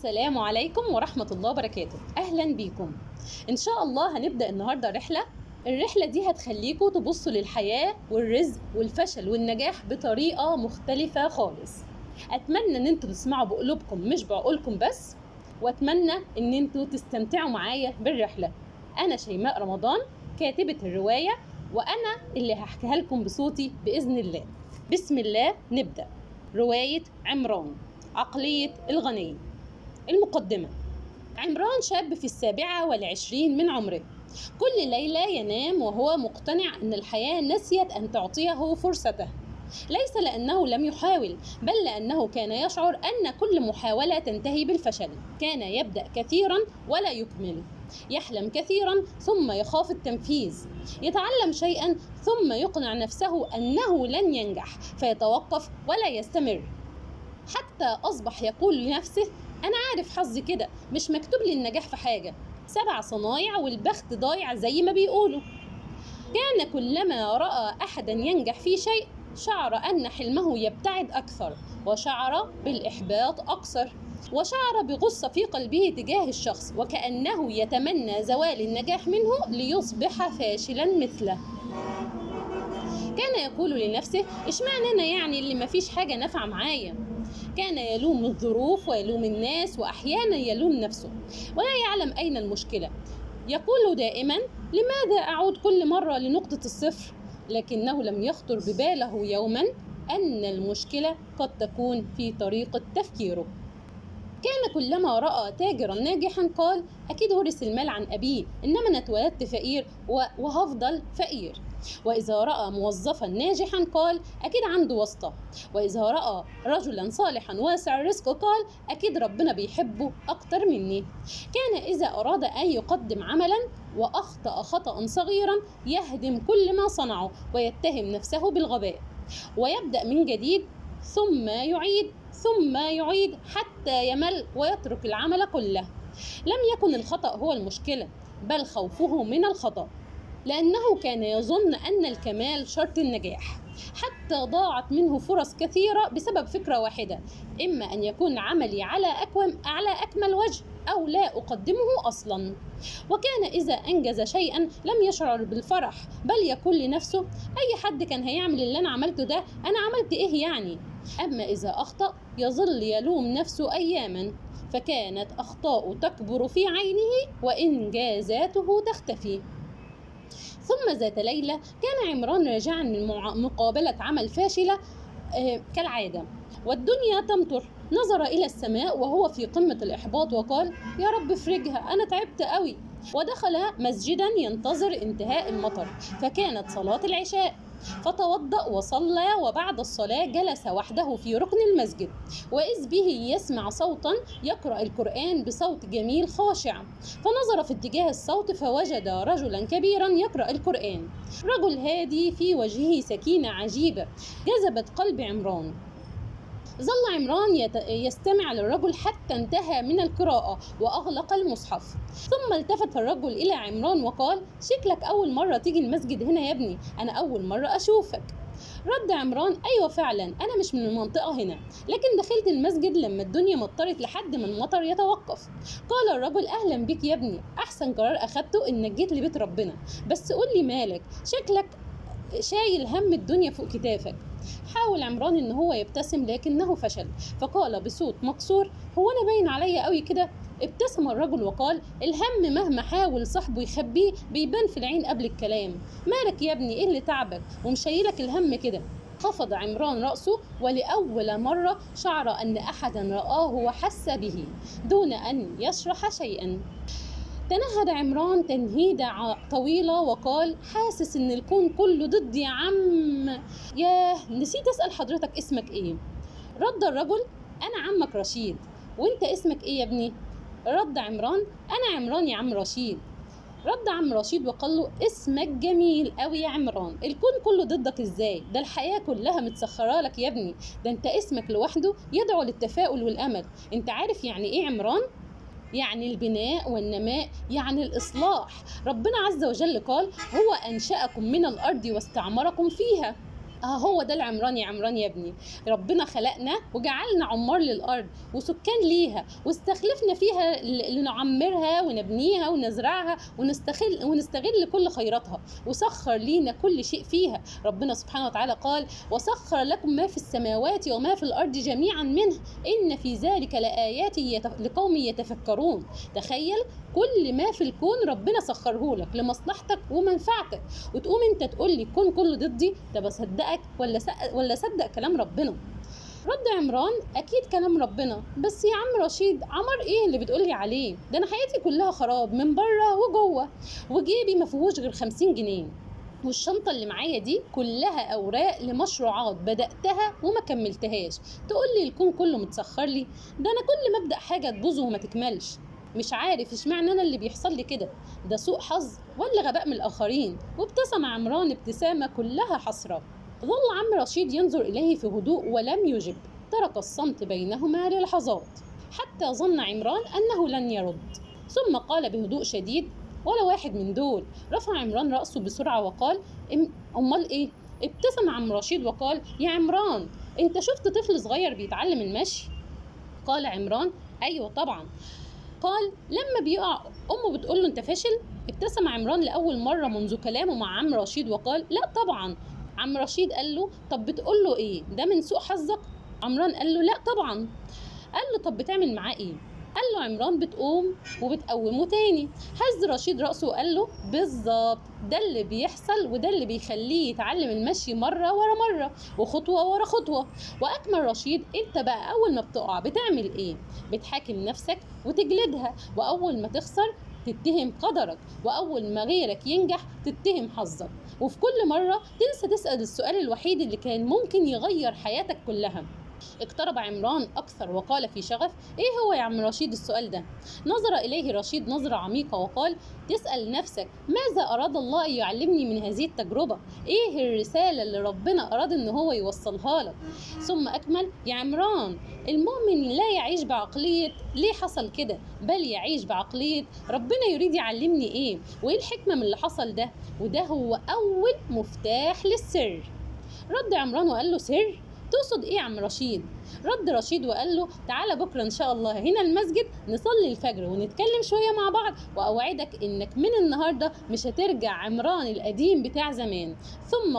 السلام عليكم ورحمة الله وبركاته. أهلا بيكم. إن شاء الله هنبدأ النهاردة الرحلة دي هتخليكم تبصوا للحياة والرزق والفشل والنجاح بطريقة مختلفة خالص. أتمنى إن انتوا تسمعوا بقلوبكم مش بعقولكم بس، وأتمنى إن انتوا تستمتعوا معايا بالرحلة. أنا شيماء رمضان كاتبة الرواية، وأنا اللي هحكيها لكم بصوتي بإذن الله. بسم الله نبدأ. رواية عمران، عقلية الغني. المقدمة: عمران شاب في 27 من عمره، كل ليلة ينام وهو مقتنع أن الحياة نسيت أن تعطيه فرصته، ليس لأنه لم يحاول، بل لأنه كان يشعر أن كل محاولة تنتهي بالفشل. كان يبدأ كثيرا ولا يكمل، يحلم كثيرا ثم يخاف التنفيذ، يتعلم شيئا ثم يقنع نفسه أنه لن ينجح فيتوقف ولا يستمر، حتى أصبح يقول لنفسه: أنا عارف حظي كده، مش مكتوب لي النجاح في حاجة، 7 صنايع والبخت ضايع زي ما بيقولوا. كان كلما رأى أحدا ينجح في شيء شعر أن حلمه يبتعد أكثر، وشعر بالإحباط أكثر، وشعر بغصة في قلبه تجاه الشخص، وكأنه يتمنى زوال النجاح منه ليصبح فاشلا مثله. كان يقول لنفسه: اشمعنى أنا يعني اللي مفيش حاجة نافعة معايا؟ كان يلوم الظروف ويلوم الناس، وأحيانا يلوم نفسه ولا يعلم أين المشكلة. يقول دائما: لماذا أعود كل مرة لنقطة الصفر؟ لكنه لم يخطر بباله يوما أن المشكلة قد تكون في طريقة تفكيره. كان كلما رأى تاجرا ناجحا قال: أكيد ورث المال عن أبيه، إنما أنا اتولدت فقير وهفضل فقير. وإذا رأى موظفا ناجحا قال: أكيد عنده واسطة. وإذا رأى رجلا صالحا واسع الرزق قال: أكيد ربنا بيحبه أكتر مني. كان إذا أراد أن يقدم عملا وأخطأ خطأ صغيرا يهدم كل ما صنعه ويتهم نفسه بالغباء، ويبدأ من جديد، ثم يعيد حتى يمل ويترك العمل كله. لم يكن الخطأ هو المشكلة، بل خوفه من الخطأ، لأنه كان يظن أن الكمال شرط النجاح، حتى ضاعت منه فرص كثيرة بسبب فكرة واحدة: إما أن يكون عملي على أكمل وجه، أو لا أقدمه أصلا. وكان إذا أنجز شيئا لم يشعر بالفرح، بل يقول لنفسه: أي حد كان هيعمل اللي أنا عملته ده، أنا عملت إيه يعني؟ أما إذا أخطأ يظل يلوم نفسه أياما، فكانت أخطاؤه تكبر في عينه وإنجازاته تختفي. ثم ذات ليلة كان عمران راجعا من مقابلة عمل فاشلة كالعادة، والدنيا تمطر. نظر إلى السماء وهو في قمة الإحباط وقال: يا رب افرجها، أنا تعبت قوي. ودخل مسجدا ينتظر انتهاء المطر، فكانت صلاة العشاء، فتوضأ وصلى، وبعد الصلاة جلس وحده في ركن المسجد، وإذ به يسمع صوتا يقرأ القرآن بصوت جميل خاشع، فنظر في اتجاه الصوت فوجد رجلا كبيرا يقرأ القرآن، رجل هادي في وجهه سكينة عجيبة جذبت قلب عمران. ظل عمران يستمع للرجل حتى انتهى من القراءة وأغلق المصحف، ثم التفت الرجل إلى عمران وقال: شكلك أول مرة تيجي المسجد هنا يا ابني، أنا أول مرة أشوفك. رد عمران: أيوة فعلا، أنا مش من المنطقة هنا، لكن دخلت المسجد لما الدنيا مطرت لحد ما المطر يتوقف. قال الرجل: أهلا بك يا ابني، أحسن قرار أخدته إنك جيت لبيت ربنا، بس قول لي مالك، شكلك شايل هم الدنيا فوق كتافك. حاول عمران ان هو يبتسم لكنه فشل، فقال بصوت مكسور: هو انا باين عليا قوي كده؟ ابتسم الرجل وقال: الهم مهما حاول صاحبه يخبيه بيبان في العين قبل الكلام. مالك يا ابني، ايه اللي تعبك ومشيلك الهم كده؟ خفض عمران رأسه، ولأول مرة شعر أن أحدا رآه وحس به دون أن يشرح شيئا. تنهد عمران تنهيدة طويلة وقال: حاسس ان الكون كله ضدي يا عم. ياه، نسيت اسأل حضرتك اسمك ايه؟ رد الرجل: انا عمك رشيد. وانت اسمك ايه يا ابني؟ رد عمران: انا عمران يا عم رشيد. رد عم رشيد وقال له: اسمك جميل قوي يا عمران، الكون كله ضدك ازاي؟ ده الحياة كلها متسخرة لك يا ابني، ده انت اسمك لوحده يدعو للتفاؤل والامل. انت عارف يعني ايه عمران؟ يعني البناء والنماء، يعني الإصلاح. ربنا عز وجل قال: هو أنشأكم من الأرض واستعمركم فيها. هو ده العمران يا عمران يا ابني. ربنا خلقنا وجعلنا عمار للأرض وسكان ليها، واستخلفنا فيها لنعمرها ونبنيها ونزرعها ونستغل كل خيراتها، وسخر لينا كل شيء فيها. ربنا سبحانه وتعالى قال: وسخر لكم ما في السماوات وما في الأرض جميعا منه إن في ذلك لآيات لقوم يتفكرون. تخيل كل ما في الكون ربنا سخره لك لمصلحتك ومنفعتك، وتقوم انت تقول لي الكون كله ضدي؟ طب اصدقك ولا صدق كلام ربنا؟ رد عمران: اكيد كلام ربنا، بس يا عم رشيد عمر ايه اللي بتقولي عليه؟ ده انا حياتي كلها خراب من بره وجوه، وجيبي ما فيهوش غير 50 جنيه، والشنطة اللي معايا دي كلها أوراق لمشروعات بدأتها وما كملتهاش. تقولي الكون كله متسخر لي؟ ده أنا كل ما أبدأ حاجة تبوظ وما تكملش. مش عارف اشمعنى أنا اللي بيحصل لي كده، ده سوء حظ ولا غباء من الآخرين؟ وابتسم عمران ابتسامة كلها حسرة. ظل عم رشيد ينظر إليه في هدوء ولم يجب، ترك الصمت بينهما للحظات حتى ظن عمران أنه لن يرد، ثم قال بهدوء شديد: ولا واحد من دول. رفع عمران رأسه بسرعة وقال: أمال إيه؟ ابتسم عم رشيد وقال: يا عمران، أنت شفت طفل صغير بيتعلم المشي؟ قال عمران: أيوة طبعا. قال: لما بيقع أمه بتقول له أنت فاشل؟ ابتسم عمران لأول مرة منذ كلامه مع عم رشيد وقال: لا طبعا. عم رشيد قال له: طب بتقول له إيه؟ ده من سوء حظك؟ عمران قال له: لا طبعا. قال له: طب بتعمل معاه إيه؟ قال له عمران: بتقوم وبتقومه تاني. هز رشيد رأسه وقال له: بالظبط، ده اللي بيحصل وده اللي بيخليه يتعلم المشي مرة ورا مرة وخطوة ورا خطوة. وأكمل رشيد: انت بقى أول ما بتقع بتعمل ايه؟ بتحاكم نفسك وتجلدها، وأول ما تخسر تتهم قدرك، وأول ما غيرك ينجح تتهم حظك، وفي كل مرة تنسى تسأل السؤال الوحيد اللي كان ممكن يغير حياتك كلها. اقترب عمران أكثر وقال في شغف: إيه هو يا عم رشيد السؤال ده؟ نظر إليه رشيد نظرة عميقة وقال: تسأل نفسك ماذا أراد الله أن يعلمني من هذه التجربة؟ إيه الرسالة اللي ربنا أراد أن هو يوصلها لك؟ ثم أكمل: يا عمران، المؤمن لا يعيش بعقلية ليه حصل كده، بل يعيش بعقلية ربنا يريد يعلمني إيه، وإيه الحكمة من اللي حصل ده، وده هو أول مفتاح للسر. رد عمران وقال له: سر؟ تقصد ايه يا عم رشيد؟ رد رشيد وقال له: تعالى بكره ان شاء الله هنا المسجد نصلي الفجر ونتكلم شويه مع بعض، واوعدك انك من النهارده مش هترجع عمران القديم بتاع زمان. ثم